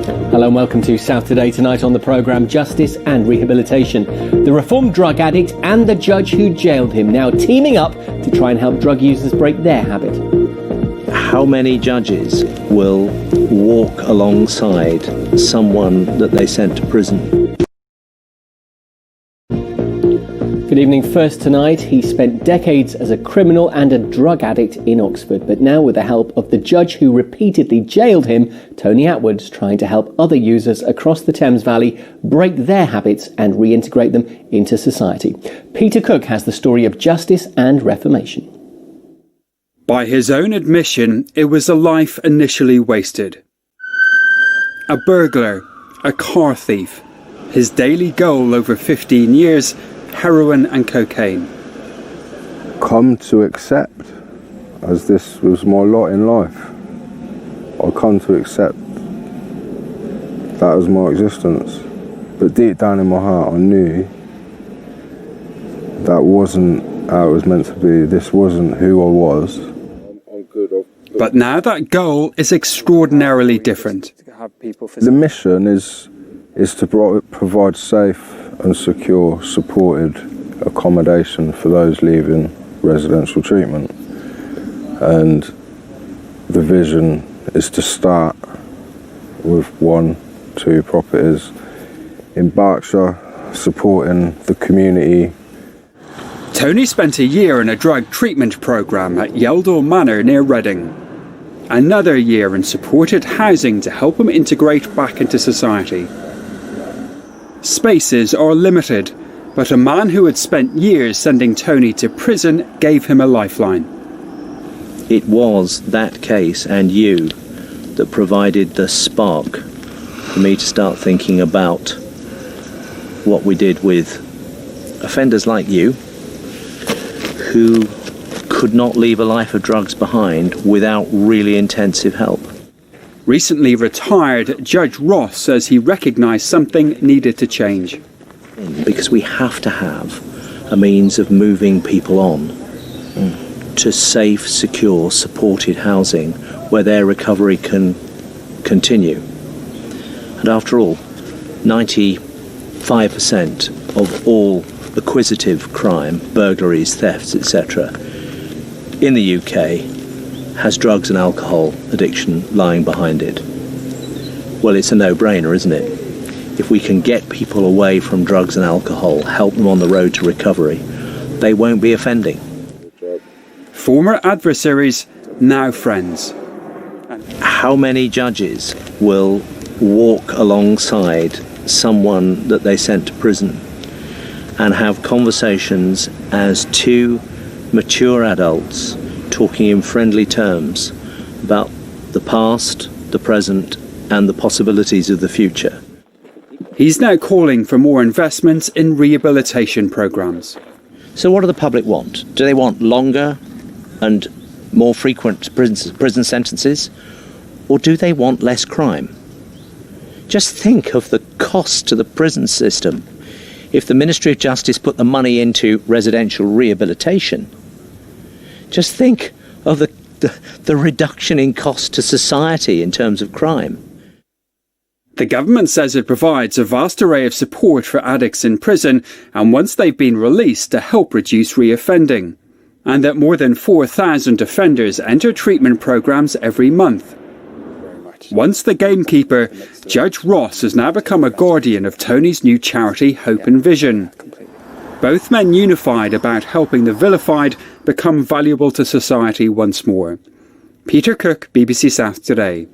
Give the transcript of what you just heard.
Hello and welcome to South Today. Tonight on the programme, justice and rehabilitation. The reformed drug addict and the judge who jailed him now teaming up to try and help drug users break their habit. How many judges will walk alongside someone that they sent to prison? Good evening. First tonight, he spent decades as a criminal and a drug addict in Oxford, but now with the help of the judge who repeatedly jailed him, Tony Attwood's trying to help other users across the Thames Valley break their habits and reintegrate them into society. Peter Cook has the story of justice and reformation. By his own admission, it was a life initially wasted. A burglar, a car thief, his daily goal over 15 years, heroin and cocaine. Come to accept, as this was my lot in life. I come to accept that was my existence. But deep down in my heart I knew that wasn't how it was meant to be. This wasn't who I was. But now that goal is extraordinarily different. The mission is to provide safe and secure, supported accommodation for those leaving residential treatment. And the vision is to start with 1-2 properties in Berkshire, supporting the community. Tony spent a year in a drug treatment programme at Yeldall Manor near Reading. Another year in supported housing to help him integrate back into society. Spaces are limited, but a man who had spent years sending Tony to prison gave him a lifeline. It was that case and you that provided the spark for me to start thinking about what we did with offenders like you who could not leave a life of drugs behind without really intensive help. Recently retired Judge Ross says he recognised something needed to change. Because we have to have a means of moving people on to safe, secure, supported housing where their recovery can continue. And after all, 95% of all acquisitive crime, burglaries, thefts, etc., in the UK has drugs and alcohol addiction lying behind it. Well, it's a no-brainer, isn't it? If we can get people away from drugs and alcohol, help them on the road to recovery, they won't be offending. Former adversaries, now friends. How many judges will walk alongside someone that they sent to prison and have conversations as two mature adults talking in friendly terms about the past, the present, and the possibilities of the future? He's now calling for more investments in rehabilitation programmes. So what do the public want? Do they want longer and more frequent prison sentences? Or do they want less crime? Just think of the cost to the prison system if the Ministry of Justice put the money into residential rehabilitation. Just think of the reduction in cost to society in terms of crime. The government says it provides a vast array of support for addicts in prison and once they've been released to help reduce reoffending. And that more than 4,000 offenders enter treatment programmes every month. Once the gamekeeper, Judge Ross has now become a guardian of Tony's new charity Hope and Vision. Both men unified about helping the vilified become valuable to society once more. Peter Cook, BBC South Today.